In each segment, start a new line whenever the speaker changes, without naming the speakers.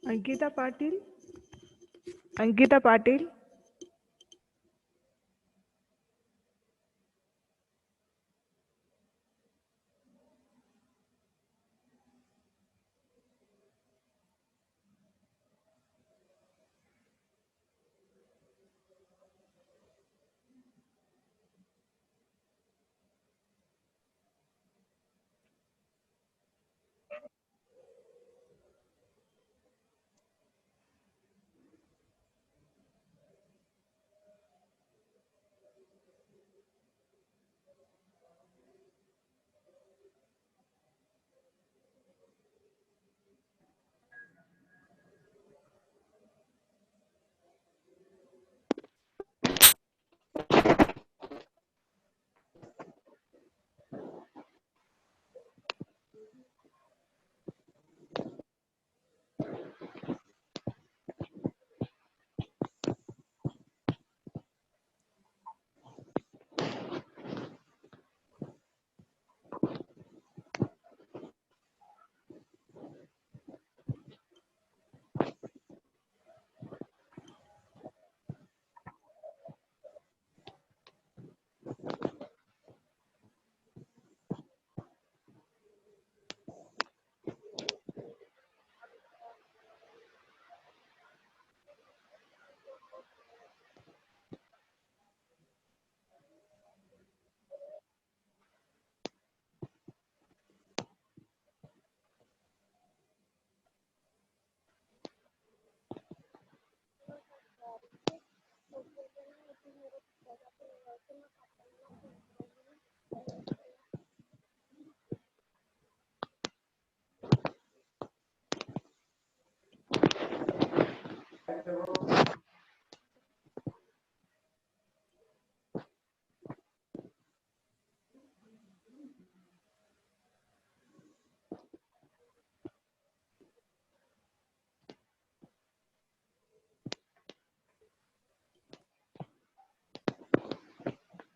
Ankita Patil. Ankita Patil.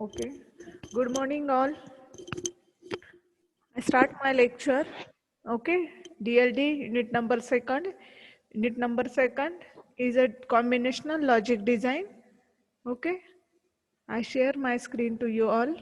Okay. Good morning, all. I start my lecture. Okay. DLD unit number second. Unit number second is a combinational logic design. Okay. I share my screen to you all.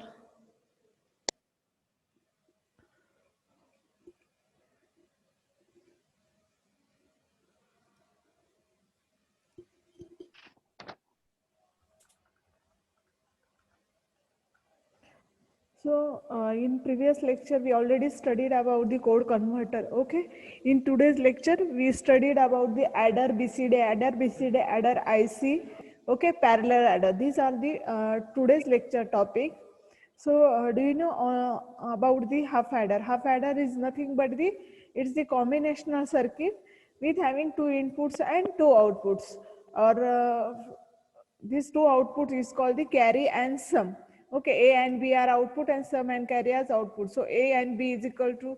So in previous lecture, we already studied about the code converter. Okay. In today's lecture, we studied about the adder, BCD adder, IC. Okay, parallel adder. These are the today's lecture topic. So do you know about the half adder? Half adder is nothing but it's the combinational circuit with having two inputs and two outputs, or these two outputs is called the carry and sum. Okay, a and b are output and sum and carry as output. So a and b is equal to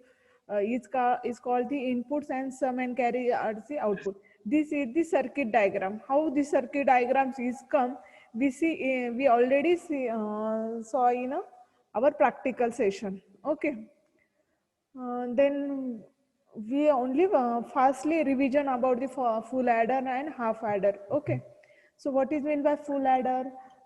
is called the inputs and sum and carry are the output. This is the circuit diagram. How the circuit diagrams is come, we see we already saw in our practical session. Okay. Then we only fastly revision about the full adder and half adder. Okay. So what is meant by full adder?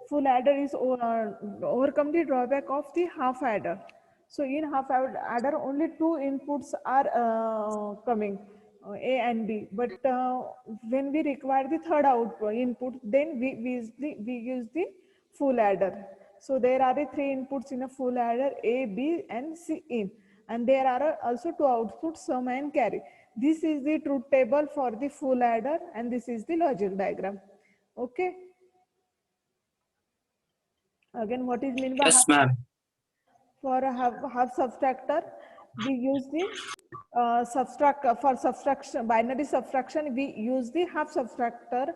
Full adder is overcome the drawback of the half adder. So in half adder only two inputs are coming, A and B. But when we require the third output input, then we use the full adder. So there are the three inputs in a full adder, A, B and C in. And there are also two outputs, sum and carry. This is the truth table for the full adder and this is the logic diagram. Okay. Again, what is mean by
Yes, ma'am.
for a half subtractor? We use the for subtraction, binary subtraction, we use the half subtractor.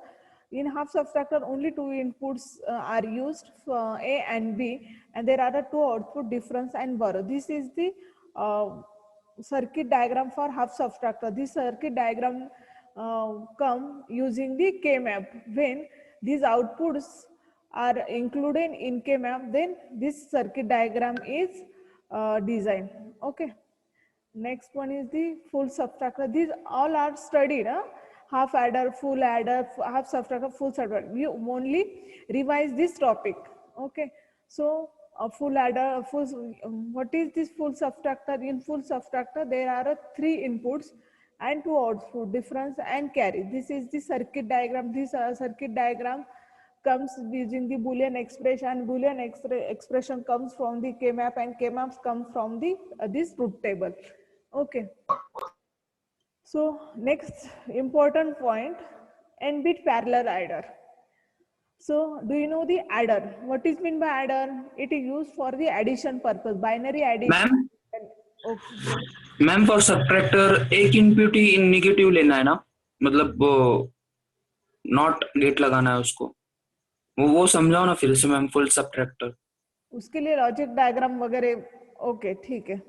In half subtractor, only two inputs are used for A and B, and there are two output, difference and borrow. This is the circuit diagram for half subtractor. This circuit diagram come using the K-map. When these outputs are included in K-map, then this circuit diagram is designed. Okay. Next one is the full subtractor. These all are studied. half adder, full adder, half subtractor, full subtractor. We only revise this topic. Okay, so a full adder, what is this full subtractor? In full subtractor, there are three inputs and two output, difference and carry. This is the circuit diagram. This circuit diagram comes using the Boolean expression. Boolean expression comes from the K-map, and K-maps come from the this truth table. Okay. So next important point, n-bit parallel adder. So do you know the adder? What is mean by adder? It is used for the addition purpose, binary addition.
Ma'am
Okay.
Ma'am for subtractor एक input ही negative लेना है ना, मतलब वो not gate लगाना है उसको, वो समझाओ ना फिर से मैम। फुल सब्ट्रैक्टर
उसके लिए लॉजिक डायग्राम वगैरह, ओके ठीक है।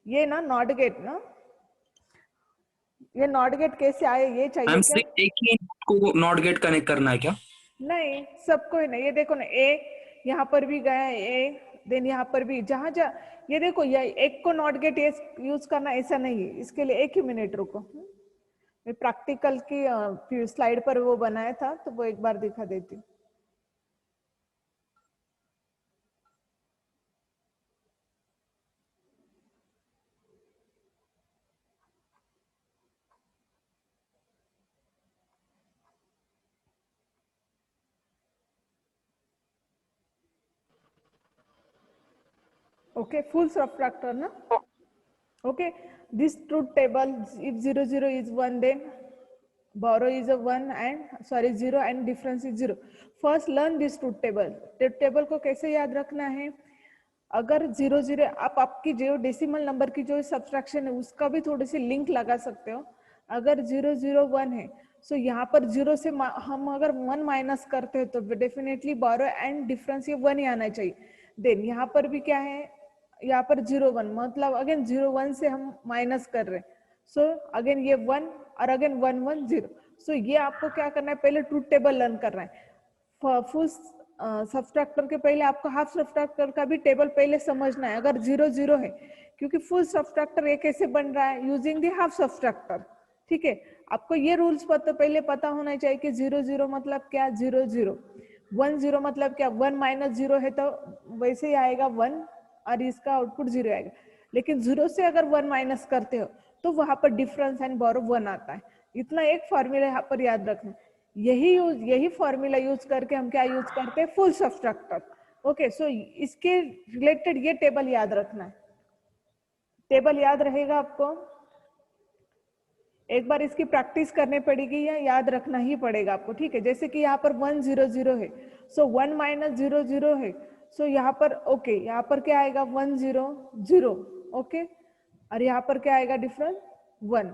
ये ना नॉट गेट ना, ये नॉट गेट कैसे आए ये चाहिए
मैम
क्या?
सिर्फ एक ही इनपुट को नॉट गेट कनेक्ट करना है क्या?
नहीं, सबको ही नहीं। ये देखो ना, ए यहाँ पर भी गया है, ए देन यहाँ पर भी, जहां जहां ये देखो, ये एक को नॉट गेट यूज करना ऐसा नहीं है। इसके लिए एक ही मिनट रुको, मैं प्रैक्टिकल की स्लाइड पर वो बनाया था तो वो एक बार दिखा देती हूँ। Okay, full subtractor na. Okay, this truth table, if 0 0 is 1, then borrow is a 1 and 0 and difference is 0. First learn this truth table. Truth table को कैसे याद रखना है? अगर 0 0 आप आपकी जो डेसिमल नंबर की जो सब्ट्रैक्शन है उसका भी थोड़ी सी लिंक लगा सकते हो। अगर 0 0 1 है, सो यहाँ पर 0 से हम अगर 1 माइनस करते हैं तो डेफिनेटली बोरो एंड डिफरेंस ये 1 ही आना चाहिए। देन यहाँ पर भी क्या है, यहाँ पर 0 1, मतलब अगेन 0 1 से हम माइनस कर रहे हैं। सो अगेन ये 1 और अगेन 1 1 0। सो ये आपको क्या करना है, पहले ट्रूथ टेबल लर्न करना है। फुल सब्ट्रैक्टर के पहले आपको हाफ सब्ट्रैक्टर का भी टेबल पहले समझना है। अगर 0 0 है, क्योंकि फुल सब्ट्रैक्टर ये कैसे बन रहा है, यूजिंग द हाफ सब्ट्रैक्टर। ठीक है, आपको ये रूल्स पहले पता होना चाहिए कि 0 0 मतलब क्या, 0 0 1 0 मतलब क्या, 1 माइनस 0 है तो वैसे ही आएगा 1 और इसका आउटपुट 0 आएगा। लेकिन 0 से अगर 1 माइनस करते हो तो वहां पर डिफरेंस एंड बोरो 1 आता है। इतना एक फॉर्मूला यहाँ पर याद रखना। यही फॉर्मूला यूज करके हम क्या यूज करते हैं, फुल सब्ट्रैक्टर। ओके, सो इसके रिलेटेड ये टेबल याद रखना है। टेबल याद रहेगा आपको, एक बार इसकी प्रैक्टिस करने पड़ेगी या याद रखना ही पड़ेगा आपको। ठीक है, जैसे कि यहाँ पर 1 0 0 है, सो 1 माइनस 0 0 है, सो यहाँ पर ओके, यहाँ पर क्या आएगा 1 0 0। ओके, और यहाँ पर क्या आएगा डिफरेंस 1।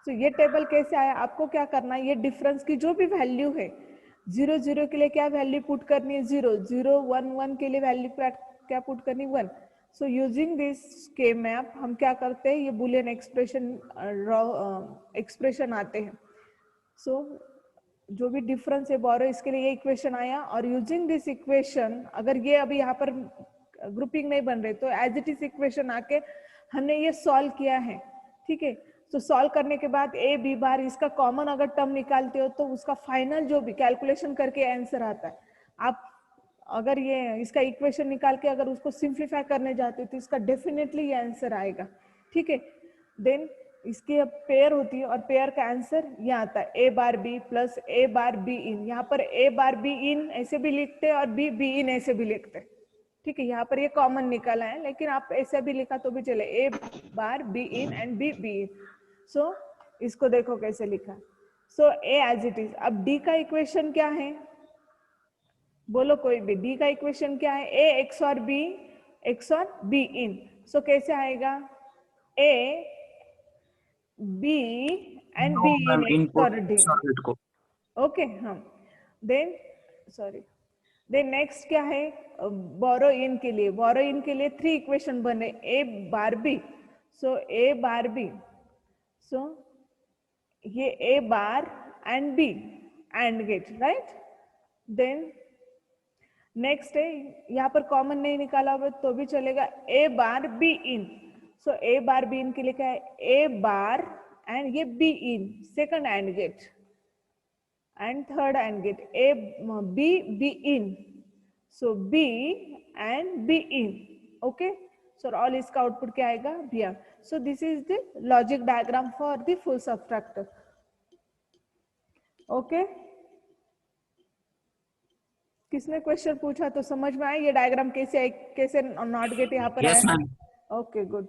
तो ये टेबल कैसे आया, आपको क्या करना है, ये डिफरेंस की जो भी वैल्यू है, 0 0 के लिए क्या वैल्यू पुट करनी है 0, 0 1 1 के लिए वैल्यू क्या पुट करनी 1। सो यूजिंग दिस के मैप हम क्या करते हैं, ये बुलियन एक्सप्रेशन आते हैं। सो जो भी डिफरेंस है बोरो, इसके लिए ये इक्वेशन आया, और यूजिंग दिस इक्वेशन, अगर ये अभी यहाँ पर ग्रुपिंग नहीं बन रहे तो एज इट इज इक्वेशन आके हमने ये सॉल्व किया है। ठीक है, तो सॉल्व करने के बाद ए बी बार इसका कॉमन अगर टर्म निकालते हो तो उसका फाइनल जो भी कैलकुलेशन करके आंसर आता है। आप अगर ये इसका इक्वेशन निकाल के अगर उसको सिंप्लीफाई करने जाते हो तो इसका डेफिनेटली ये आंसर आएगा। ठीक है, देन इसकी अब पेयर होती है और पेयर का आंसर ये आता है A bar B plus A bar B in. यहाँ पर ए बार बी इन ऐसे भी लिखते हैं और बी बी इन ऐसे भी लिखते हैं। ठीक है, यहाँ पर ये कॉमन निकाला है, लेकिन आप ऐसा भी लिखा तो भी चले, A bar B in and B B in. So इसको देखो कैसे लिखा। So A as it is. अब डी का इक्वेशन क्या है, बोलो कोई भी, डी का इक्वेशन क्या है, ए एक्स और बी इन। सो कैसे आएगा, A B and B in XOR D. Okay, हाँ, देन सॉरी, देन नेक्स्ट क्या है, बोरो इन के लिए, बोरो इन के लिए 3 इक्वेशन बने, ए बार बी, सो ए बार बी, सो ये A bar and B and gate, right. Then next है, यहाँ पर कॉमन नहीं निकाला हुआ तो भी चलेगा, ए bar B in. So A bar B इन के लिए क्या है, ए बार एंड ये B in, second and gate and third and gate, A B in, so B and B in, okay. So all इसका आउटपुट क्या आएगा, B R. So this is the logic diagram for the full subtractor. Okay, किसने question पूछा तो समझ में आया ये डायग्राम कैसे कैसे नॉट गेट यहाँ पर
यस
आया.
Ma'am.
Okay, good.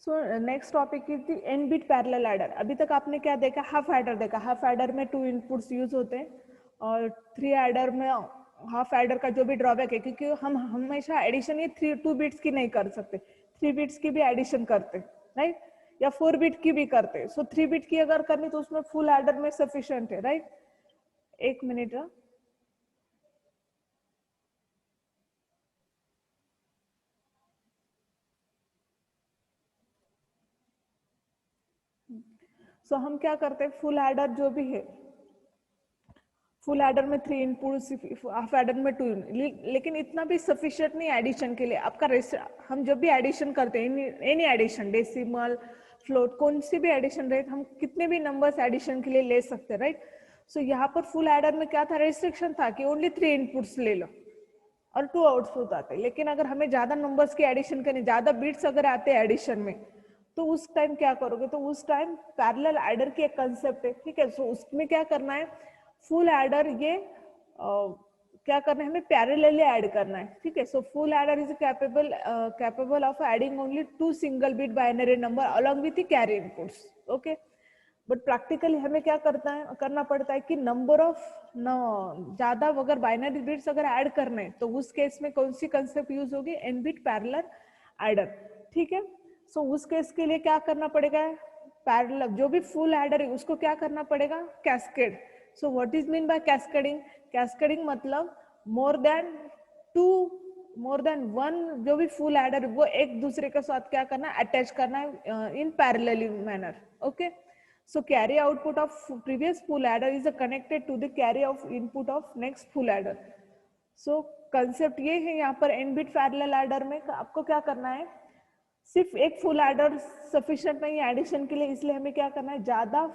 So next topic is the N bit parallel adder. अभी तक आपने क्या देखा, हाफ एडर देखा. हाफ एडर में 2 इनपुट्स यूज होते हैं और 3 एडर में हाफ एडर का जो भी ड्रॉबैक है, क्योंकि हम हमेशा एडिशन ये 2 बिट्स की नहीं कर सकते, 3 बिट्स की भी एडिशन करते, राइट, या 4 बिट की भी करते. सो 3 बिट की अगर करनी तो उसमें फुल एडर में सफिशिएंट है, राइट. एक मिनट. सो हम क्या करते हैं, फुल एडर जो भी है, फुल एडर में 3 इनपुट्स, हाफ एडर में 2, लेकिन इतना भी सफिशिएंट नहीं एडिशन के लिए. आपका हम जब भी एडिशन करते हैं, एनी एडिशन, डेसिमल, फ्लोट, कौन सी भी एडिशन रहे, हम कितने भी नंबर्स एडिशन के लिए ले सकते हैं, राइट. सो यहाँ पर फुल एडर में क्या था, रेस्ट्रिक्शन था कि ओनली 3 इनपुट्स ले लो और 2 आउटपुट आते. लेकिन अगर हमें ज्यादा नंबर्स की एडिशन करनी, ज्यादा बिट्स अगर आते हैं एडिशन में, तो उस टाइम क्या करोगे, तो उस टाइम पैरेलल एडर की एक कंसेप्ट है, ठीक है. सो उसमें क्या करना है, फुल एडर ये क्या करना है, हमें पैरेलली ऐड करना है, ठीक है. So full adder is capable of adding only 2 single bit binary number along with the carry inputs, okay. But practically हमें क्या करना पड़ता है कि नंबर ऑफ ज्यादा अगर बाइनरी बिट्स अगर ऐड करने हैं, तो उस केस में कौन सी कंसेप्ट यूज होगी, एन बिट पैरेलल एडर, ठीक है. सो उस केस के लिए क्या करना पड़ेगा, पैरेलल जो भी फुल एडर है उसको क्या करना पड़ेगा, cascade. So what is mean bye cascading, cascading मतलब मोर देन वन जो भी फुल एडर वो एक दूसरे के साथ क्या करना है, अटैच करना है in parallelly manner, okay. So carry output of previous full adder is connected to the carry of input of next full adder. So concept ये है यहाँ पर n bit parallel adder में आपको क्या करना है, सिर्फ एक फुल एडर सफिशिएंट नहीं है एडिशन के लिए, इसलिए हमें क्या करना है, ज्यादा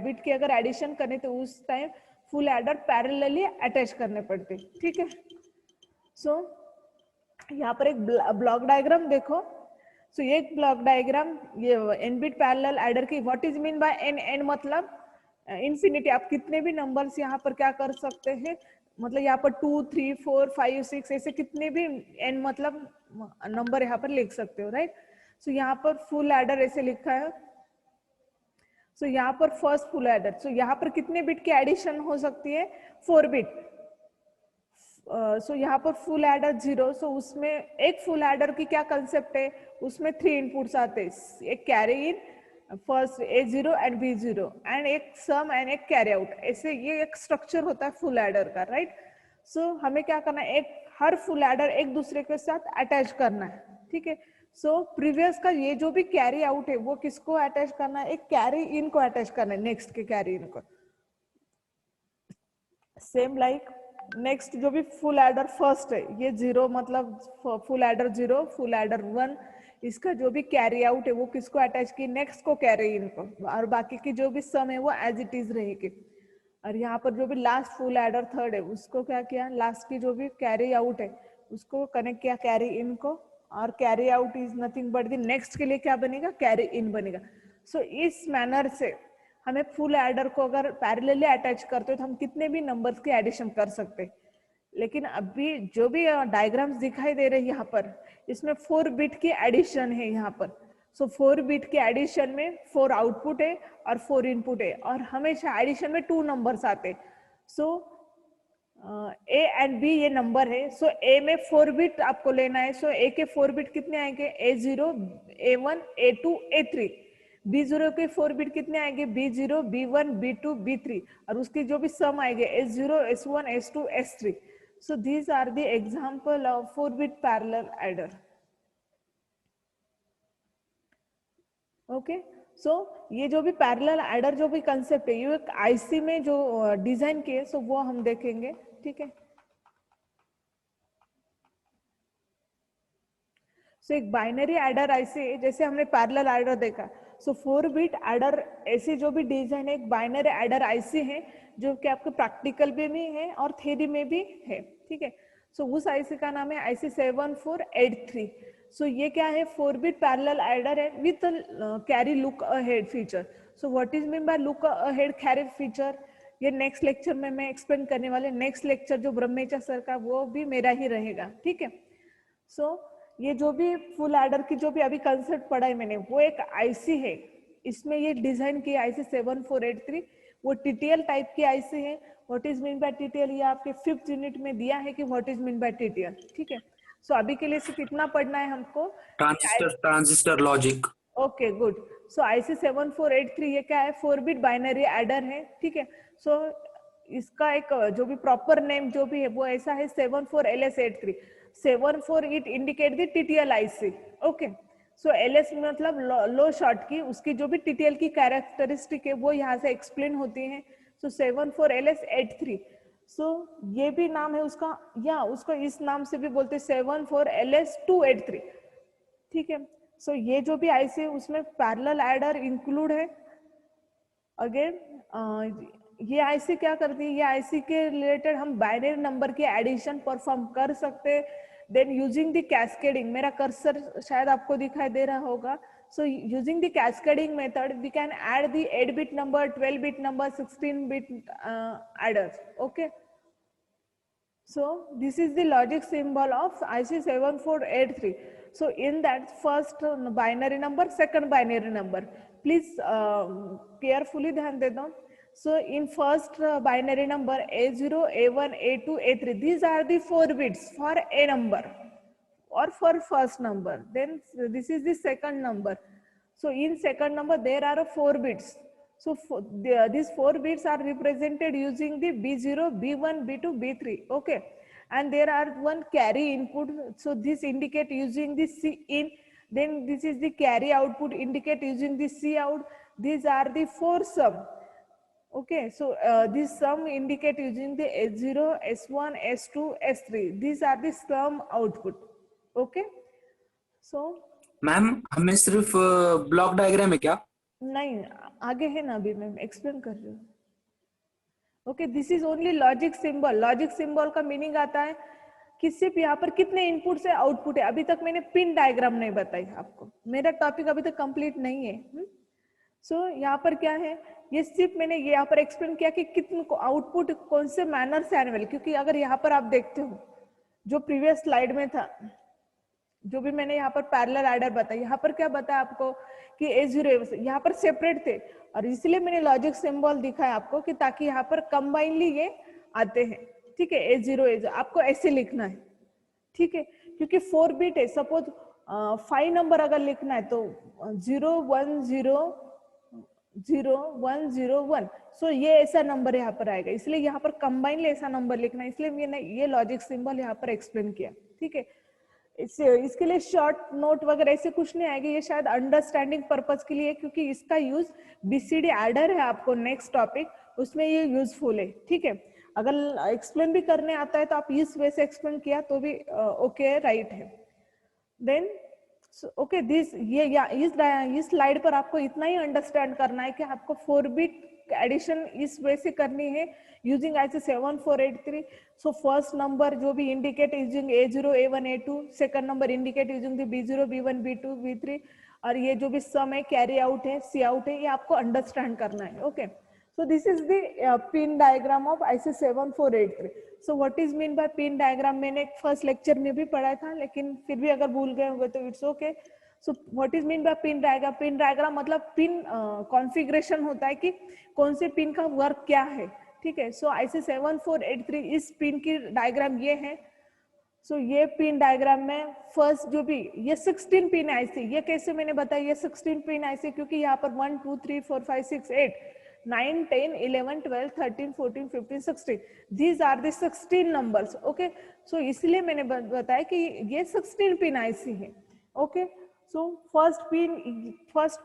बिट की अगर एडिशन करें तो उस time full adder parallelly attach करने पड़ते, ठीक है. सो यहाँ पर एक ब्लॉक डायग्राम देखो. सो ये ब्लॉक डायग्राम, ये एन बिट पैरेलल एडर की, what is mean by N, N मतलब इन्फिनिटी. आप कितने भी नंबर्स यहाँ पर क्या कर सकते हैं, मतलब यहाँ पर 2, 3, 4, 5, 6 ऐसे कितने भी एन मतलब नंबर यहाँ पर लिख सकते हो, राइट. सो यहाँ पर फुल एडर ऐसे लिखा है. सो यहाँ पर फर्स्ट फुल एडर, सो यहाँ पर कितने बिट की एडिशन हो सकती है, 4 बिट. सो यहाँ पर फुल एडर 0. सो उसमें एक फुल एडर की क्या कंसेप्ट है, उसमें 3 इनपुट्स आते हैं, एक carry in, first A0 and B0 and एक सम एंड एक कैरी आउट, ऐसे ये एक स्ट्रक्चर होता है फुल एडर का, राइट. सो हमें क्या करना है, एक हर फुल एडर एक दूसरे के साथ अटैच करना है, ठीक है. सो प्रीवियस का ये जो भी कैरी आउट है वो किसको अटैच करना है, एक कैरी इन को अटैच करना है, नेक्स्ट के कैरी इन को. सेम लाइक नेक्स्ट जो भी फुल एडर फर्स्ट है, ये 0 मतलब फुल एडर 0, फुल एडर 1, इसका जो भी कैरी आउट है वो किसको अटैच की, नेक्स्ट को कैरी इन को, और बाकी की जो भी सम है वो एज इट इज रहेगी. और यहाँ पर जो भी लास्ट फुल एडर थर्ड है उसको क्या किया, लास्ट की जो भी कैरी आउट है उसको कनेक्ट किया कैरी इन को, और carry out is nothing but the next के लिए क्या बनेगा, कैरी इन बनेगा. सो इस मैनर से हमें फुल एडर को अगर पैरेलली अटैच करते हो तो हम कितने भी नंबर्स की एडिशन कर सकते हैं. लेकिन अभी जो भी डायग्राम्स दिखाई दे रहे हैं यहाँ पर, इसमें 4 बिट की एडिशन है यहाँ पर. सो 4 बिट की एडिशन में 4 आउटपुट है और 4 इनपुट है, और हमेशा एडिशन में 2 नंबर्स आते हैं. सो ए एंड बी ये नंबर है. सो ए में 4 बिट आपको लेना है. सो ए के 4 बिट कितने आएंगे, A0, A1, A2, A3. B0 के 4 बिट कितने आएंगे, B0, B1, B2, B3, और उसकी जो भी सम आएंगे S0, S1, S2, S3. So these are the example of 4-bit parallel adder. Okay, so ये जो भी पैरेलल एडर जो भी कंसेप्ट है, ये एक आईसी में जो डिजाइन किए, सो वो हम देखेंगे, ठीक है. सो एक बाइनरी एडर आईसी, जैसे हमने पैरेलल एडर देखा, सो 4 बिट एडर ऐसे जो भी डिजाइन है, एक बाइनरी एडर आईसी है जो कि आपके प्रैक्टिकल में भी है और थ्योरी में भी है, ठीक है। सो उस आईसी का नाम है आईसी 7483। सो ये क्या है, 4 बिट पैरेलल एडर है with carry look ahead feature. So what is mean bye look ahead carry feature, ये नेक्स्ट लेक्चर में मैं एक्सप्लेन करने वाले। नेक्स्ट लेक्चर जो ब्रह्मेचा सर का वो भी मेरा ही रहेगा, ठीक है। सो ये जो भी फुल एडर की जो भी अभी कंसेप्ट पढ़ा है मैंने, वो एक आईसी है, इसमें ये डिजाइन की आईसी 7483, वो टीटीएल टाइप की आईसी है। What is mean bye TTL, ये आपके 5th यूनिट में दिया है कि what is mean bye TTL, ठीक है। सो अभी के लिए सिर्फ इतना पढ़ना है हमको।
Transistor logic.
Okay good. So IC 7483 ये क्या है, 4 बिट बाइनरी एडर है, ठीक है। सो इसका एक जो भी प्रॉपर नेम जो भी है वो ऐसा है 74LS83। 74 it indicate the TTL IC, okay. So LS मतलब लो शॉर्ट की, उसकी जो भी टीटीएल की कैरेक्टरिस्टिक है वो यहाँ से एक्सप्लेन होती है। सो 74LS83, सो ये भी नाम है उसका, या उसको इस नाम से भी बोलते 74LS283, ठीक है। सो ये जो भी आईसी है उसमें पैरेलल एडर इंक्लूड है। अगेन ये आईसी क्या करती है, ये आईसी के रिलेटेड हम बाइनरी नंबर की एडिशन परफॉर्म कर सकते हैं। देन यूजिंग द कैस्केडिंग, मेरा कर्सर शायद आपको दिखाई दे रहा होगा। So using the cascading method we can add the 8 bit number, 12 bit number, 16 bit adders, okay. So this is the logic symbol of IC 7483. So in that, first binary number, second binary number. Please carefully ध्यान दे दो. So in first binary number A0, A1, A2, A3, these are the 4 bits for a number or for first number. Then this is the second number. So in second number there are 4 bits. So these 4 bits are represented using the B0, B1, B2, B3, okay. And there are one carry input, so this indicate using the C in. Then this is the carry output, indicate using the C out. These are the 4 sum, okay. So this sum indicate using the S0, S1, S2, S3. These are the sum output, okay. So
ma'am हमें सिर्फ block diagram है क्या?
नहीं, आगे है ना, अभी मैं एक्सप्लेन कर रही हूँ, okay. This is only logic symbol. Logic symbol का मीनिंग आता है कि सिर्फ यहाँ पर कितने इनपुट से आउटपुट है। अभी तक मैंने पिन डायग्राम नहीं बताई आपको, मेरा टॉपिक अभी तक कंप्लीट नहीं है। सो यहाँ पर क्या है, ये सिर्फ मैंने ये यहाँ पर एक्सप्लेन किया कि कितने आउटपुट कौन से मैनर से आने वाले, क्योंकि अगर यहाँ पर आप देखते हो जो प्रीवियस स्लाइड में था, जो भी मैंने यहाँ पर पैरेलल एडर बताया, यहाँ पर क्या बताया आपको कि A0 यहाँ पर सेपरेट थे, और इसलिए मैंने लॉजिक सिंबल दिखाया आपको कि ताकि यहाँ पर कंबाइनली ये आते हैं, ठीक है। A0 आपको ऐसे लिखना है, ठीक है, क्योंकि 4 बिट है। सपोज 5 नंबर अगर लिखना है तो 0 1 0 0 1 0 1, सो ये ऐसा नंबर यहाँ पर आएगा, इसलिए यहाँ पर कंबाइनली ऐसा नंबर लिखना है, इसलिए मैंने ये लॉजिक सिंबल यहाँ पर एक्सप्लेन किया, ठीक है। इसके लिए शॉर्ट नोट वगैरह ऐसे कुछ नहीं आएगा, ये शायद अंडरस्टैंडिंग पर्पस के लिए, क्योंकि इसका यूज बीसीडी एडर है आपको नेक्स्ट टॉपिक, उसमें ये यूजफुल है, ठीक है। अगर एक्सप्लेन भी करने आता है तो आप इस वे से एक्सप्लेन किया तो भी ओके, राइट है। देन ओके, दिस ये या इस स्लाइड पर आपको इतना ही अंडरस्टैंड करना है कि आपको 4 बिट एडिशन इस वे से करनी है using IC 7483। So first number जो भी indicate using A0, A1, A2, second number indicate using B0, B1, B2, B3, और ये जो भी सम है, कैरी आउट है, सी आउट है, ये आपको अंडरस्टैंड करना है, okay. So this is the pin diagram of IC 7483। So what is mean bye pin diagram, मैंने फर्स्ट लेक्चर में भी पढ़ा था, लेकिन फिर भी अगर भूल गए होंगे तो it's okay. So what is mean bye pin diagram, pin diagram मतलब पिन कॉन्फ़िगरेशन होता है कि कौन से पिन का वर्क क्या है, ठीक है। सो IC 7483 इस पिन की डायग्राम ये है। सो ये पिन डायग्राम में फर्स्ट जो भी ये 16 पिन आईसी, ये कैसे मैंने बताया, ये 16 पिन आईसी क्योंकि यहाँ पर 1 2 3 4 5 6 8 9 10 11 12 13 14 15 16, these are the 16 numbers, okay। सो इसलिए मैंने बताया कि ये 16 पिन आईसी है, ओके। सो फर्स्ट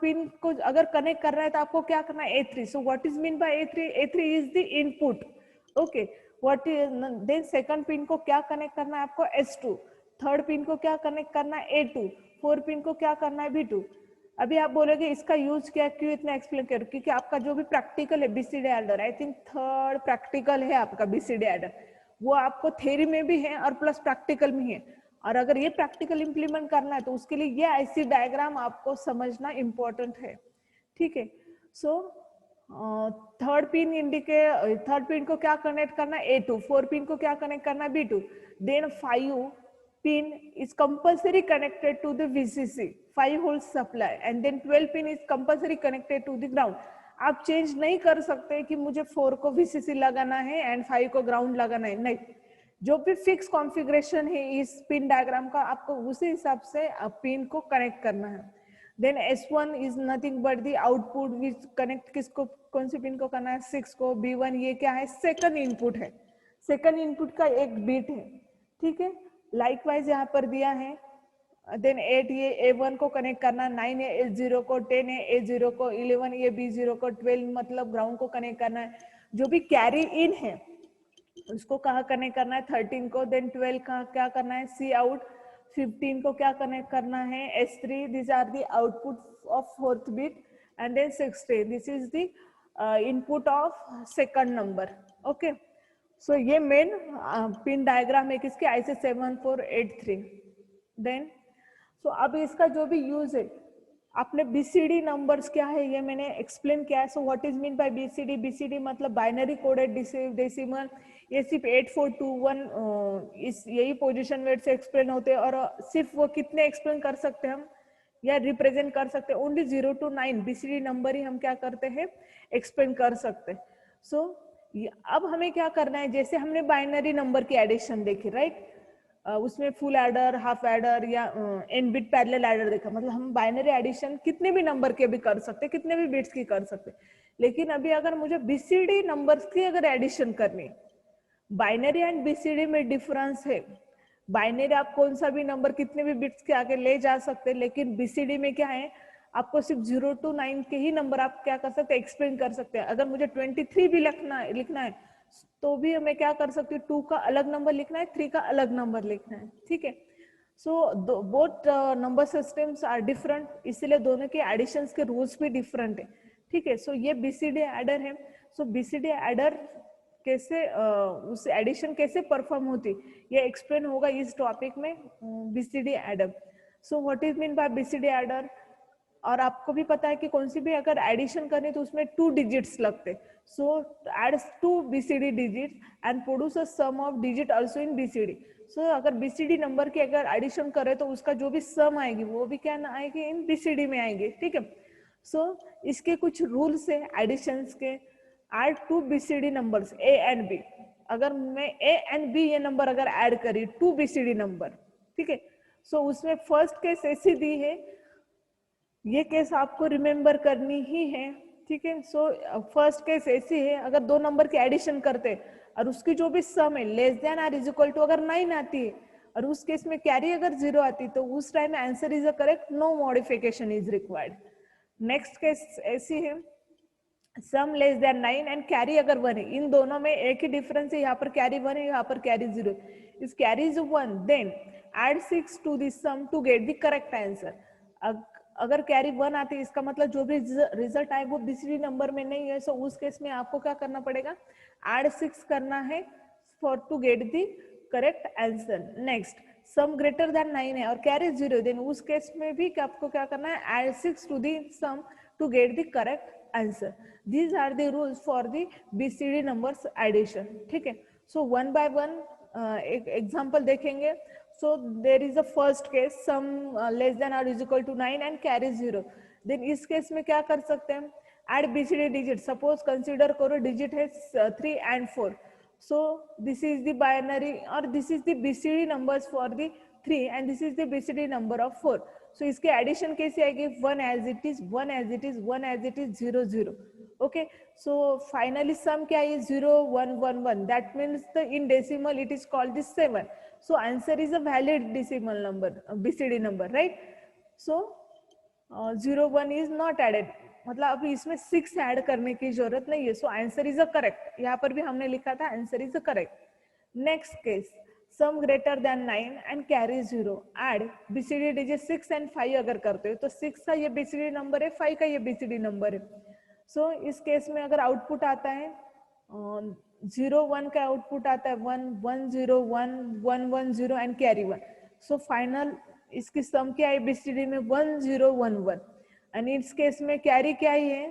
पिन को अगर कनेक्ट कर रहा है तो आपको क्या करना है, A3। So what is mean by A3, A3 is the input, okay. What is then second pin को क्या कनेक्ट करना है आपको, S2। थर्ड पिन को क्या कनेक्ट करना है, A2। 4 पिन को क्या करना है B2। अभी आप बोलोगे इसका यूज क्या, क्यों इतना एक्सप्लेन कर, क्योंकि आपका जो भी प्रैक्टिकल है BCD adder, I think 3rd practical है आपका बीसीडी एडर, वो आपको थ्योरी में भी है और प्लस प्रैक्टिकल में है। और अगर ये प्रैक्टिकल इंप्लीमेंट करना है तो उसके लिए ये आईसी डायग्राम आपको समझना इंपॉर्टेंट है, ठीक है। सो थर्ड पिन को क्या कनेक्ट करना है A2, 4 पिन को क्या कनेक्ट करना है B2, then 5 pin is compulsory connected to the VCC 5 volt supply and then 12 pin is compulsory connected to the ground। आप चेंज नहीं कर सकते कि मुझे 4 को VCC लगाना है एंड 5 को ग्राउंड लगाना है, नहीं। जो भी फिक्स कॉन्फ़िगरेशन है इस पिन डायग्राम का, आपको उसी हिसाब से पिन को कनेक्ट करना है। Then S1 is nothing but the output which connect किसको, कौन सी पिन को करना है, 6 को। B1 ये क्या है, सेकंड इनपुट है, सेकंड इनपुट का एक बिट है, ठीक है। लाइकवाइज यहाँ पर दिया है। देन 8 ये A1 को कनेक्ट करना, 9 है A0 को, 10 है A0 को, 11 ये B0 को, 12 मतलब ग्राउंड को कनेक्ट करना है। जो भी कैरी इन है उसको कहाँ कनेक्ट करना है, 13 को। देन 12 का क्या करना है, C आउट। 15 को क्या कनेक्ट करना है, S3। This are the output of 4th bit and then 16 this is the input of second number, okay. So ये मेन पिन डायग्राम है किसके, IC 7483। देन सो अब इसका जो भी यूज है, आपने बीसीडी नंबर्स क्या है ये मैंने एक्सप्लेन किया है। सो what is mean bye BCD, BCD मतलब बाइनरी कोडेड डेसिमल, ये सिर्फ 8421 इस यही पोजीशन वेट से एक्सप्लेन होते हैं, और सिर्फ वो कितने एक्सप्लेन कर सकते हैं हम या रिप्रेजेंट कर सकते हैं, ओनली 0 to 9 बीसीडी नंबर ही हम क्या करते हैं, एक्सप्लेन कर सकते हैं। सो अब हमें क्या करना है, जैसे हमने बाइनरी नंबर की एडिशन देखी, राइट, उसमें फुल एडर, हाफ एडर या एन बिट पैरेलल एडर देखा, मतलब हम बाइनरी एडिशन कितने भी नंबर के भी कर सकते, कितने भी बिट्स की कर सकते। लेकिन अभी अगर मुझे बीसीडी नंबर्स की अगर एडिशन करनी, बाइनरी एंड बीसीडी में डिफरेंस है। बाइनरी आप कौन सा भी नंबर कितने भी बिट्स के आगे ले जा सकते, लेकिन बीसीडी में क्या है, आपको सिर्फ 0 to 9 के ही नंबर आप क्या कर सकते हैं, एक्सप्लेन कर सकते हैं। अगर मुझे 23 भी लिखना है तो भी मैं क्या कर सकती हूँ, 2 का अलग नंबर लिखना है, 3 का अलग नंबर लिखना है, ठीक है। So both number systems are different, इसलिए दोनों के एडिशंस के रूल्स भी डिफरेंट है, ठीक है। सो ये बीसीडी एडर है। सो बीसीडी एडर कैसे उस एडिशन कैसे परफॉर्म होती, ये एक्सप्लेन होगा इस टॉपिक में, BCD adder. So what is mean bye BCD adder, और आपको भी पता है कि कौन सी भी अगर एडिशन करनी तो उसमें 2 डिजिट्स लगते, so adds 2 BCD digits and produce a sum of digit also in BCD. So अगर बीसीडी नंबर की अगर एडिशन करे तो उसका जो भी सम आएगी वो भी क्या आएगी, इन बीसीडी में आएंगे, ठीक है। सो इसके कुछ रूल्स है एडिशंस के। Add 2 BCD numbers A and B, अगर मैं A and B ये नंबर अगर ऐड करी 2 बीसीडी नंबर, ठीक है। सो उसमें फर्स्ट केस ऐसी दी है, ये केस आपको रिमेम्बर करनी ही है, ठीक है। सो फर्स्ट केस ऐसी है, अगर 2 नंबर की एडिशन करते और उसकी जो भी सम है less than or is equal to अगर 9 आती है और उस केस में कैरी अगर 0 आती तो उस time answer is a correct, no modification is required. Next case ऐसी है, sum less than 9 and carry अगर 1 है, इन दोनों में एक ही डिफरेंस है, यहाँ पर कैरी 1 है, यहाँ पर कैरी 0, इस carry is 1, then add 6 to this sum to get the correct answer. अगर कैरी 1 आती है इसका मतलब जो भी रिजल्ट आए वो बीसीडी नंबर में नहीं है, सो उस केस में आपको क्या करना पड़ेगा, एड 6 करना है for to get the correct answer. Next sum greater than 9 है और कैरी 0, देन उस केस में भी आपको क्या करना है, add 6 to the sum to get the correct answer. These are the rules for the BCD numbers addition, ठीक है। सो वन बाय वन एक एग्जांपल देखेंगे। So there is a first case, sum less than or is equal to 9 and carry 0. Then इस case में क्या कर सकते हैं, add BCD digit, suppose consider करो digit है 3 and 4. So this is the binary or this is the BCD numbers for the 3 and this is the BCD number of 4. So इसके addition कैसे आएगी, 1 as it is, 1 as it is, 1 as it is, 0 0. Okay, so finally sum क्या है, 0 1 1 1. That means the in decimal it is called this 7. So answer is a valid decimal number, BCD number, right? So 0 1 is not added, मतलब अभी इसमें 6 add करने की जरूरत नहीं है, so answer is a correct। यहाँ पर भी हमने लिखा था answer is a correct। Next case sum greater than 9 and carry 0, add BCD digit 6 and 5 अगर करते हो तो 6 का ये बीसीडी नंबर है, 5 का ये बीसीडी नंबर है। सो इस केस में अगर आउटपुट आता है 0 1 का आउटपुट आता है 1 1 0 1 1 1 0 एंड कैरी 1। सो फाइनल इसकी सम क्या है बीसीडी में 1 0 1 1 एंड इस केस में कैरी क्या ही है,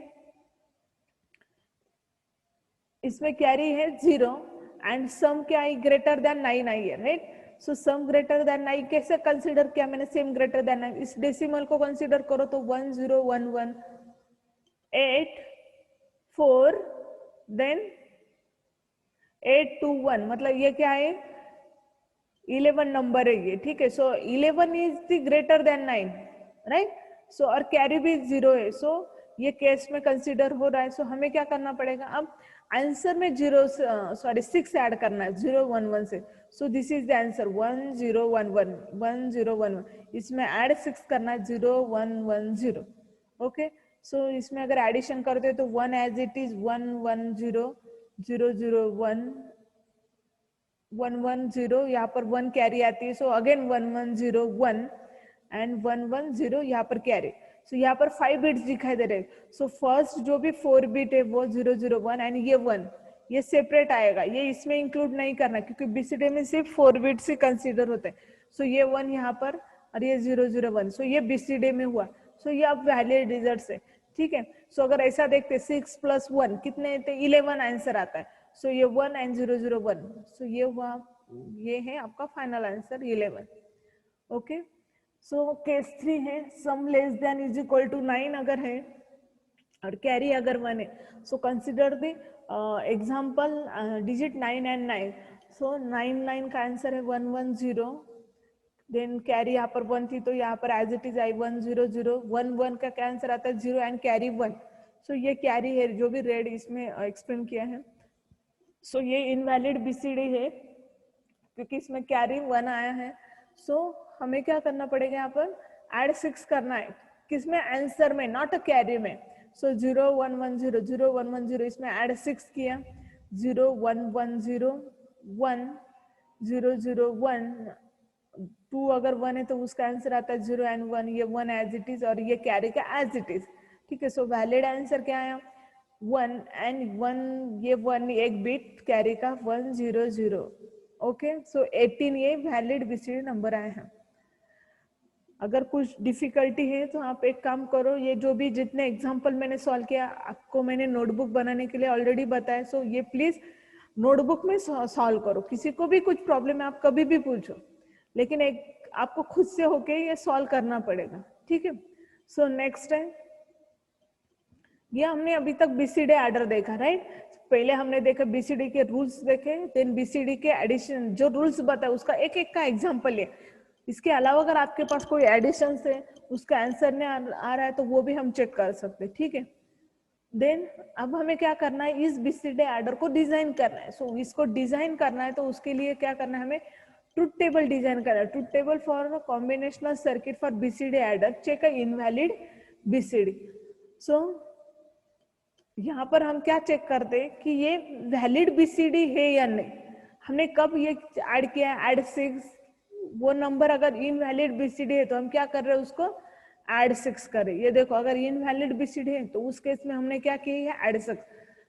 इसमें कैरी है 0 एंड सम क्या है ग्रेटर देन 9 आई है, राइट। सो सम ग्रेटर देन 9 कैसे कंसीडर किया मैंने, सेम ग्रेटर देन 9, इस डेसिमल को कंसीडर करो तो 1 0 1 1 8 4 देन 8 2 1, मतलब ये क्या है 11 नंबर है ये, ठीक है। So 11 is the greater than 9, right. So और कैरी भी 0 है, सो ये केस में कंसीडर हो रहा है। सो हमें क्या करना पड़ेगा, अब आंसर में 6 ऐड करना है 0 1 1 से। सो दिस इज द आंसर 1 0 1 1 1 0 1 1, इसमें ऐड 6 करना है 0 1 1 0, ओके। सो इसमें अगर एडिशन करते हैं तो 1 एज इट इज 1 1 0 0 0 1 1 1 0, यहाँ पर 1 कैरी आती है, सो अगेन 1 1 0 1 एंड 1 1 0 यहाँ पर कैरी। सो यहाँ पर 5 बिट्स दिखाई दे रहे हैं। सो फर्स्ट जो भी 4 बिट है वो 0 0 1 एंड ये 1, ये सेपरेट आएगा, ये इसमें इंक्लूड नहीं करना क्योंकि बीसीडी में सिर्फ 4 बिट्स ही कंसीडर होते हैं। सो ये 1 यहाँ पर और ये 0 0 1, सो ये बीसीडी में हुआ। सो ये अब वैलिड रिजल्ट है, ठीक है। सो अगर ऐसा देखते 6 प्लस 1 कितने थे 11 आंसर आता है। सो ये 1 एंड 0 0 1, सो ये हुआ, ये है आपका final answer 11, okay. So case 3 है sum less than is equal to 9 अगर है और कैरी अगर 1 है। So consider the example digit 9 and 9। So 9 9 का आंसर है 1 1 0, देन कैरी यहाँ पर 1 थी तो यहाँ पर एज इट इज आई 1 0 0 1 1 का क्या आंसर आता है 0 एंड कैरी 1। सो ये कैरी है जो भी रेड इसमें एक्सप्लेन किया है। सो ये इनवैलिड बीसीडी है क्योंकि इसमें कैरी 1 आया है। सो हमें क्या करना पड़ेगा, यहाँ पर ऐड 6 करना है, किसमें आंसर में, नॉट अ कैरी में। सो 0 1 1 0 0 1 1 0, इसमें ऐड 6 किया 0 1 1 0 1 0 0 1 2 अगर 1 है तो उसका आंसर आता है 0 एंड 1, ये 1 एज इट इज और ये कैरी का एज इट इज, ठीक है। सो वैलिड आंसर क्या आया 1 एंड 1, ये 1 एक बिट कैरी का 1 0 0, ओके। सो 18 ये वैलिड बीसीडी नंबर आए हैं। अगर कुछ डिफिकल्टी है तो आप एक काम करो, ये जो भी जितने एग्जाम्पल मैंने सॉल्व किया आपको मैंने नोटबुक बनाने के लिए ऑलरेडी बताया। सो ये प्लीज नोटबुक में सॉल्व करो, किसी को भी कुछ प्रॉब्लम है आप कभी भी पूछो, लेकिन एक आपको खुद से होके ये सॉल्व करना पड़ेगा, ठीक है। सो नेक्स्ट है, ये हमने अभी तक बीसीडी एडर देखा, राइट। पहले हमने देखा बीसीडी के रूल्स देखे, देन बीसीडी के एडिशन जो रूल्स बताए उसका एक एक का एग्जांपल है। इसके अलावा अगर आपके पास कोई एडिशन है उसका आंसर नहीं आ रहा है तो वो भी हम चेक कर सकते हैं, ठीक है। देन अब हमें क्या करना है, इस बीसीडी एडर को डिजाइन करना है। सो इसको डिजाइन करना है तो उसके लिए क्या करना है, हमें ट्रुथ टेबल डिजाइन करना है। Truth table for combinational circuit for BCD adder check a invalid BCD. So यहाँ पर हम क्या चेक करते हैं कि ये वैलिड बीसीडी है या नहीं। हमने कब ये ऐड किया, ऐड 6, वो नंबर अगर इनवैलिड बीसीडी है तो हम क्या कर रहे हैं, उसको ऐड 6 करें। ये देखो अगर इनवैलिड बीसीडी है तो उस केस में हमने क्या किया है, ऐड 6।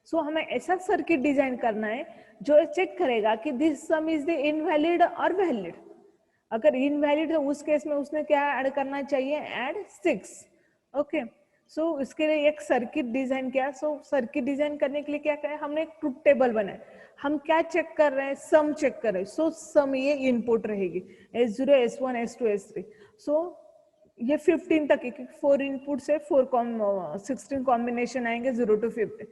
सो हमें ऐसा सर्किट डिजाइन करना है जो चेक करेगा कि this some is the invalid और वैलिड। अगर इनवैलिड है उस केस में उसने क्या ऐड करना चाहिए, ऐड 6, ओके। सो इसके लिए एक सर्किट डिजाइन किया। सो सर्किट डिजाइन करने के लिए क्या करें, हमने एक ट्रुथ टेबल बनाया। हम क्या चेक कर रहे हैं, सम चेक कर रहे हैं। सो सम ये इनपुट रहेगी S0 S1 S2 S3। सो ये 15 तक है क्योंकि 4 इनपुट से 16 कॉम्बिनेशन आएंगे 0 to 15।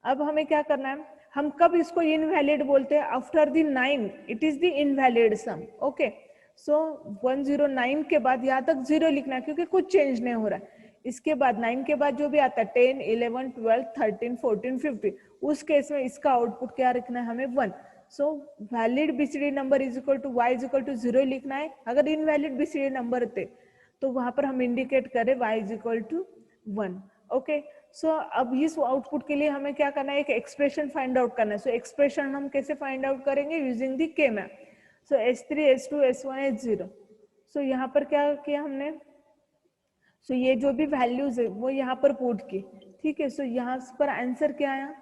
अब हमें क्या करना है, हम कब इसको इनवैलिड बोलते हैं, after the 9 it is the invalid sum, okay. So 109 के बाद यहाँ तक 0 लिखना है क्योंकि कुछ चेंज नहीं हो रहा है। इसके बाद 9 के बाद जो भी आता है 10 11 12 13 14 15, उस केस में इसका आउटपुट क्या रखना है, हमें 1। So valid BCD number is equal to y is equal to 0 लिखना है। अगर इनवैलिड बीसीडी नंबर थे तो वहां पर हम इंडिकेट करें y is equal to 1, okay. So अब इस आउटपुट के लिए हमें क्या करना है, एक एक्सप्रेशन फाइंड आउट करना है। सो एक्सप्रेशन हम कैसे फाइंड आउट करेंगे, यूजिंग द के मैप। सो H3 H2 H1 H0। सो यहाँ पर क्या किया हमने, सो ये जो भी वैल्यूज है वो यहाँ पर पुट की, ठीक है। सो यहाँ पर आंसर क्या आया,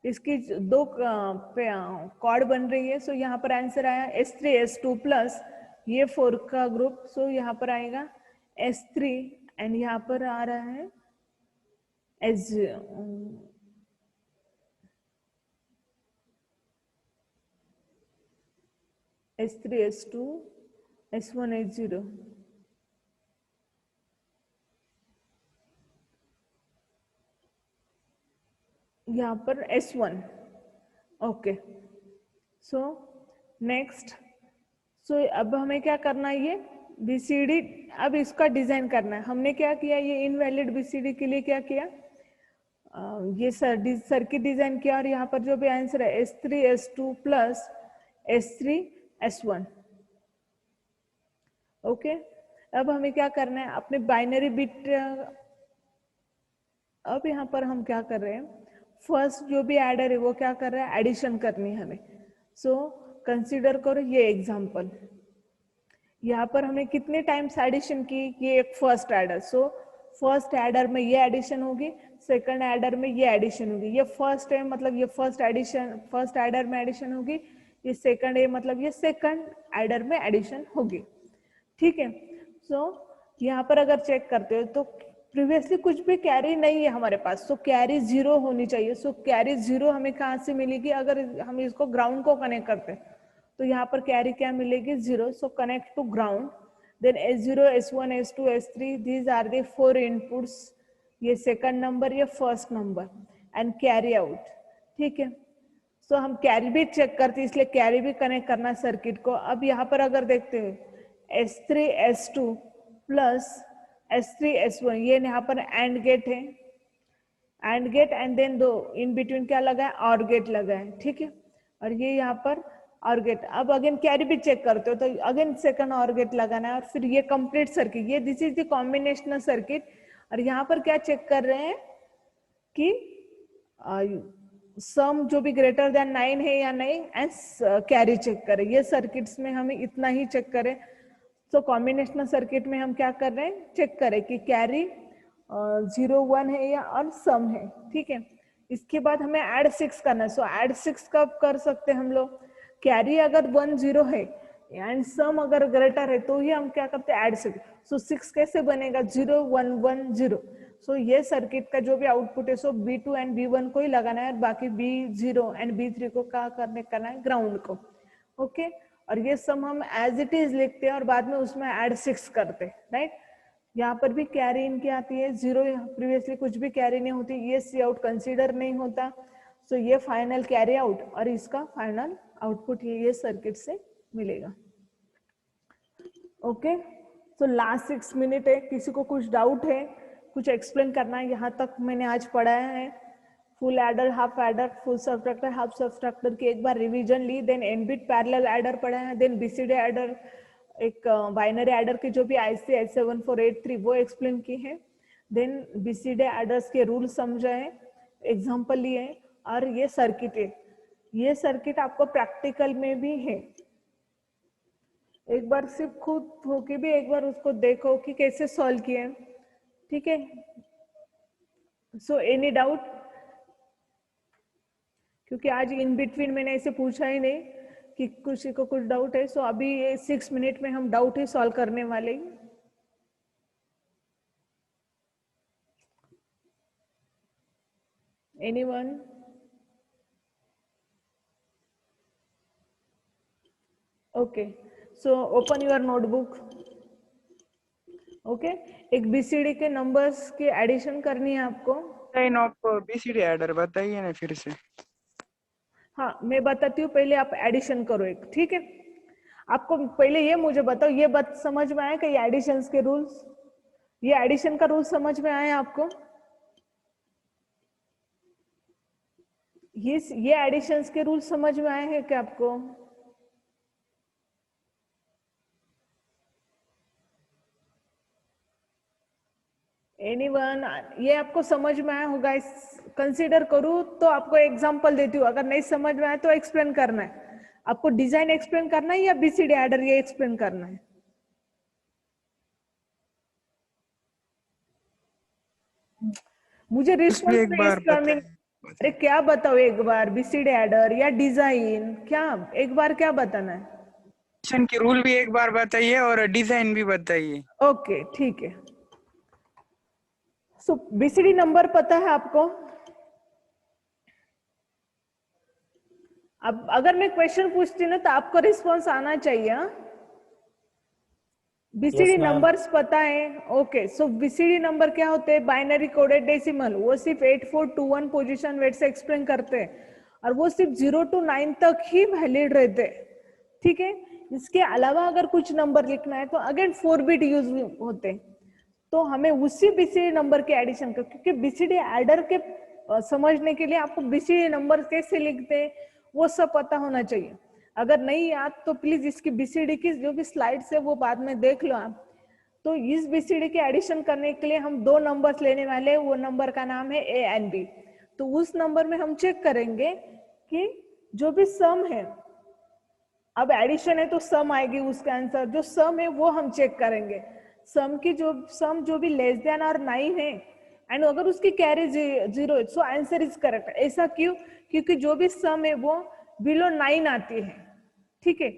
इसकी दो कॉर्ड बन रही है। सो यहाँ पर आंसर आया H3 H2 प्लस ये 4 का ग्रुप। सो यहाँ पर आएगा H3 एंड यहाँ पर आ रहा है H H3 H2 H1 H0। यहाँ पर S1। ओके, सो नेक्स्ट, सो अब हमें क्या करना है, ये बीसीडी अब इसका डिजाइन करना है। हमने क्या किया, ये इनवैलिड बीसीडी के लिए क्या किया, ये सर्किट डिजाइन किया और यहाँ पर जो भी आंसर है S3 S2 plus S3 S1। Okay, अब हमें क्या करना है, अपने बाइनरी बिट, अब यहाँ पर हम क्या कर रहे हैं, फर्स्ट जो भी एडर है वो क्या कर रहा है, एडिशन करनी है हमें। सो कंसीडर करो ये एग्जांपल, यहाँ पर हमें कितने टाइम्स एडिशन की, ये एक first adder. So first adder में ये एडिशन होगी, सेकंड एडर में ये एडिशन होगी। ये फर्स्ट है मतलब ये फर्स्ट एडिशन फर्स्ट एडर में एडिशन होगी, ये सेकंड है मतलब ये सेकंड एडर में एडिशन होगी, ठीक है। सो यहाँ पर अगर चेक करते हो तो प्रीवियसली कुछ भी कैरी नहीं है हमारे पास, सो कैरी 0 होनी चाहिए। सो कैरी 0 हमें कहाँ से मिलेगी, अगर हम इसको ग्राउंड को कनेक्ट करते हैं तो यहाँ पर कैरी क्या मिलेगी, 0। So connect to ground, then S0 S1 S2 S3 these are the 4 inputs, ये सेकंड नंबर ये first number and carry out, ठीक है। सो हम कैरी भी चेक करते हैं, इसलिए कैरी भी कनेक्ट करना सर्किट को। अब यहाँ पर अगर देखते हैं S3 S2 plus S3 S1, ये यहाँ पर एंड गेट है, एंड गेट एंड देन दो इन बिटवीन क्या लगा है, और गेट लगा है, ठीक है। और ये यहाँ पर और गेट, अब अगेन कैरी भी चेक करते हो तो अगेन सेकंड और गेट लगाना है, और फिर ये कंप्लीट सर्किट, ये this is the combinational circuit. और यहाँ पर क्या चेक कर रहे हैं कि सम जो भी ग्रेटर देन 9 है या नहीं, एंड कैरी चेक करें। ये सर्किट्स में हमें इतना ही चेक करें। तो कॉम्बिनेशनल सर्किट में हम क्या कर रहे हैं, चेक करें कि कैरी 0 1 है या और सम है, ठीक है। इसके बाद हमें ऐड 6 करना है। सो ऐड 6 कब कर सकते हैं हम लोग, कैरी अगर 1 0 है एंड सम अगर ग्रेटर है तो ही हम क्या करते हैं, ऐड 6। सो 6 कैसे बनेगा, 0 1 1 0। सो ये सर्किट का जो भी आउटपुट है सो B2 एंड B1 को ही लगाना है, और बाकी B0 एंड B3 को क्या करना है, ग्राउंड को, ओके। और ये सम हम एज इट इज लिखते हैं और बाद में उसमें ऐड 6 करते हैं, राइट। यहाँ पर भी कैरी इनकी आती है 0, प्रीवियसली कुछ भी कैरी नहीं होती, ये सी आउट कंसीडर नहीं होता। सो ये फाइनल कैरी आउट और इसका फाइनल आउटपुट ये सर्किट से मिलेगा, ओके। तो लास्ट 6 मिनट है, किसी को कुछ डाउट है, कुछ एक्सप्लेन करना है, यहाँ तक मैंने आज पढ़ाया है। Full adder, half adder, full subtractor, half subtractor की एक बार रिवीजन ली, then n bit parallel adder पढ़ा है, देन बीसीडी एडर, एक बाइनरी एडर की जो भी IC 87483 वो एक्सप्लेन की है, देन बीसीडी एडर्स के रूल समझा है, एग्जांपल लिए हैं, और ये सर्किट है। ये सर्किट आपको प्रैक्टिकल में भी है, एक बार सिर्फ खुद होके भी एक बार उसको देखो कि कैसे सॉल्व किए, ठीक है। सो एनी डाउट, क्योंकि आज इन बिटवीन मैंने ऐसे पूछा ही नहीं कि किसी को कुछ डाउट है। सो अभी ये 6 मिनट में हम डाउट ही सॉल्व करने वाले हैं। Anyone? Okay, so open your notebook, okay. एक बीसीडी के नंबर्स की एडिशन करनी है आपको।
नहीं, आप बीसीडी एडर बताइए ना फिर से।
हाँ मैं बताती हूँ, पहले आप एडिशन करो एक, ठीक है। आपको पहले ये मुझे बताओ, ये बात समझ में आया कि ये एडिशन के रूल्स, ये एडिशन का रूल समझ में आया आपको? ये एडिशन के रूल समझ में आए हैं क्या आपको? एनीवन? ये आपको समझ में आया होगा, इस कंसीडर करूँ तो आपको एग्जांपल देती हूँ, अगर नहीं समझ में आया तो एक्सप्लेन करना है। आपको डिजाइन एक्सप्लेन करना है या बीसीडी एडर ये एक्सप्लेन करना है? मुझे
उसमें
रिस्पॉन्स
एक
नहीं
बार
इस कमिंग। अरे क्या बताओ एक बार, बीसीडी एडर या डिजाइन, क्या एक बार क्या बताना है?
एडिशन की रूल भी एक बार बताइए और डिजाइन भी बताइए।
ओके ठीक है। सो बीसीडी नंबर पता है आपको? अब अगर मैं क्वेश्चन पूछती हूँ ना तो आपको रिस्पॉन्स आना चाहिए। BCD
Yes, ma'am.
नंबर्स पता है? ओके, सो बीसीडी नंबर क्या होते हैं? Binary coded decimal. वो सिर्फ 8421 पोजीशन वेट से एक्सप्लेन करते हैं और वो सिर्फ 0 to 9 तक ही वैलिड रहते हैं, ठीक है। इसके अलावा अगर कुछ नंबर लिखना है तो अगेन 4 बिट यूज होते हैं, तो हमें उसी बीसीडी नंबर के एडिशन का, क्योंकि बीसीडी एडर के समझने के लिए आपको बीसीडी नंबर कैसे लिखते हैं वो सब पता होना चाहिए। अगर नहीं याद तो प्लीज इसकी बीसीडी की जो भी स्लाइड्स है वो बाद में देख लो आप। तो इस बीसीडी के एडिशन करने के लिए हम दो नंबर्स लेने वाले हैं, वो नंबर का नाम है ए एंड बी। तो उस नंबर में हम चेक करेंगे कि जो भी सम है, अब एडिशन है तो सम आएगी उसका आंसर, जो सम है वो हम चेक करेंगे। सम जो भी लेस देन और 9 है एंड अगर उसकी कैरी 0 है सो आंसर इज करेक्ट। ऐसा क्यों? क्योंकि जो भी सम है वो बिलो 9 आती है, ठीक है,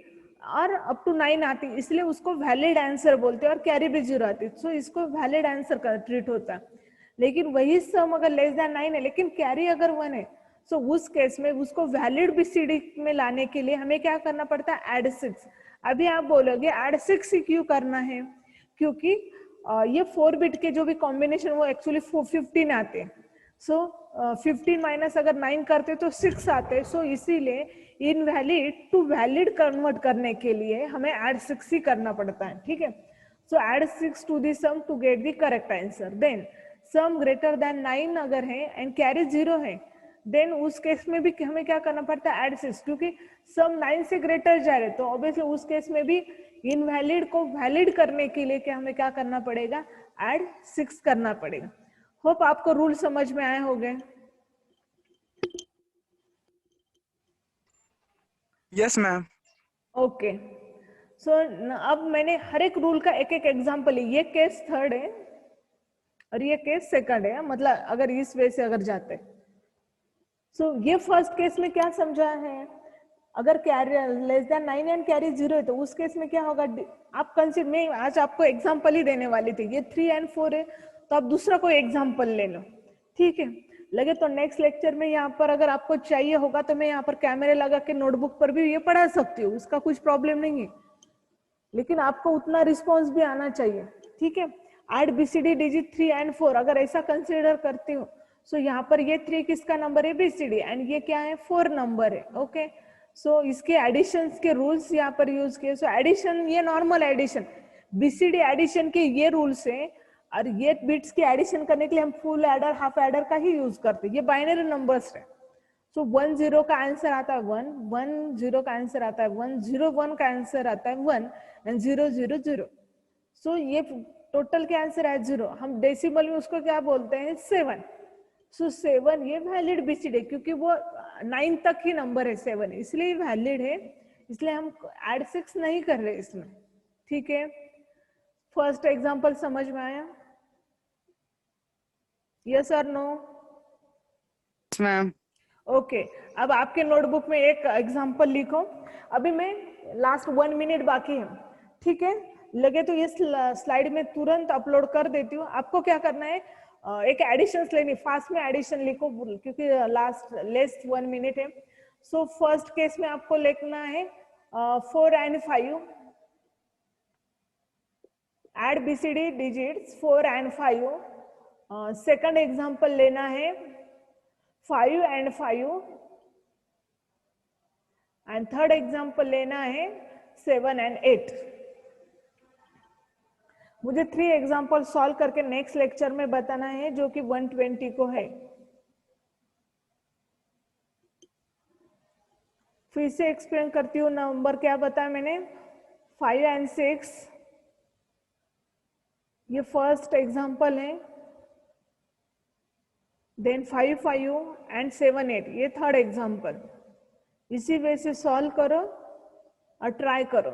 और अप टू 9 आती है, इसलिए उसको वैलिड आंसर बोलते हैं और कैरी भी 0 आती है, सो इसको वैलिड आंसर का ट्रीट होता है। लेकिन वही सम अगर लेस देन 9 है लेकिन कैरी अगर 1 है, सो उस केस में उसको वैलिड बीसीडी में लाने के लिए हमें क्या करना पड़ता है? ऐड 6। अभी आप बोलोगे ऐड 6 ही क्यों करना है? क्योंकि ये 4 बिट के जो भी कॉम्बिनेशन वो एक्चुअली 15 आते हैं, सो 15 माइनस अगर 9 करते तो 6 आते, सो इसीलिए इनवैलिड टू वैलिड कन्वर्ट करने के लिए हमें ऐड 6 ही करना पड़ता है, ठीक है। So add 6 to the sum to get the correct answer. Then sum greater than 9 अगर है एंड कैरी 0 है, देन उस केस में भी हमें क्या करना पड़ता है? ऐड 6, क्योंकि सम 9 से ग्रेटर जा रहे तो ऑब्वियसली उस केस में भी इनवैलिड को वैलिड करने के लिए क्या हमें क्या करना पड़ेगा? ऐड 6 करना पड़ेगा। होप आपको रूल समझ में आए होंगे।
Yes ma'am.
ओके, सो अब मैंने हर एक रूल का एक एक एग्जांपल ली। ये केस थर्ड है और ये केस सेकंड है, मतलब अगर इस वे से अगर जाते सो ये फर्स्ट केस में क्या समझा है? अगर carry less than 9 and carry 0 है तो उस केस में क्या होगा? आप कंसीडर, मैं आज आपको एग्जांपल ही देने वाली थी, ये 3 एंड 4 है तो आप दूसरा कोई एग्जांपल ले लो, ठीक है। लगे तो नेक्स्ट लेक्चर में यहाँ पर अगर आपको चाहिए होगा तो मैं यहाँ पर कैमरे लगा के नोटबुक पर भी ये पढ़ा सकती हूँ, उसका कुछ प्रॉब्लम नहीं है, लेकिन आपको उतना रिस्पॉन्स भी आना चाहिए, ठीक है। ऐड बीसीडी डिजिट 3 एंड 4 अगर ऐसा कंसिडर करती हूँ, सो यहाँ पर ये 3 किसका नंबर है? बीसीडी, एंड ये क्या है? 4 नंबर है, ओके। सो इसके एडिशन के रूल्स यहाँ पर यूज किए। सो एडिशन, ये नॉर्मल एडिशन, बीसीडी एडिशन के ये रूल्स है, और ये बिट्स की एडिशन करने के लिए हम फुल एडर हाफ एडर का ही यूज करते हैं, ये बाइनरी नंबर्स है। सो 1 0 का आंसर आता है 1, 1 0 का आंसर आता है 1, 0 1 का आंसर आता है 1 एंड 0 0 0। सो ये टोटल के आंसर है 0, हम डेसिमल में उसको क्या बोलते हैं? 7। सो 7 ये वैलिड बीसीडी, क्योंकि वो 9 तक ही नंबर है 7, इसलिए वैलिड है, इसलिए हम ऐड 6 नहीं कर रहे इसमें, ठीक है। फर्स्ट एग्जांपल समझ में आया? यस और नो?
Yes ma'am.
ओके, अब आपके नोटबुक में एक एग्जांपल लिखो। अभी मैं लास्ट 1 मिनट बाकी है, ठीक है। लगे तो ये स्लाइड में तुरंत अपलोड कर देती हूँ। आपको क्या करना है? एक एडिशन लेनी, फास्ट में एडिशन लिखो क्योंकि लेस्ट 1 मिनट है। सो फर्स्ट केस में आपको लिखना है 4 and 5, add BCD digits 4 and 5। Second example लेना है 5 एंड 5, एंड थर्ड एग्जांपल लेना है 7 एंड 8। मुझे 3 एग्जांपल सॉल्व करके नेक्स्ट लेक्चर में बताना है, जो कि 120 को है। फिर से एक्सप्लेन करती हूँ, नंबर क्या बताया मैंने? 5 एंड 6 ये फर्स्ट एग्जांपल है, देन 5 5 एंड 7 8 ये थर्ड एग्जांपल, इसी वे से सॉल्व करो और ट्राई करो।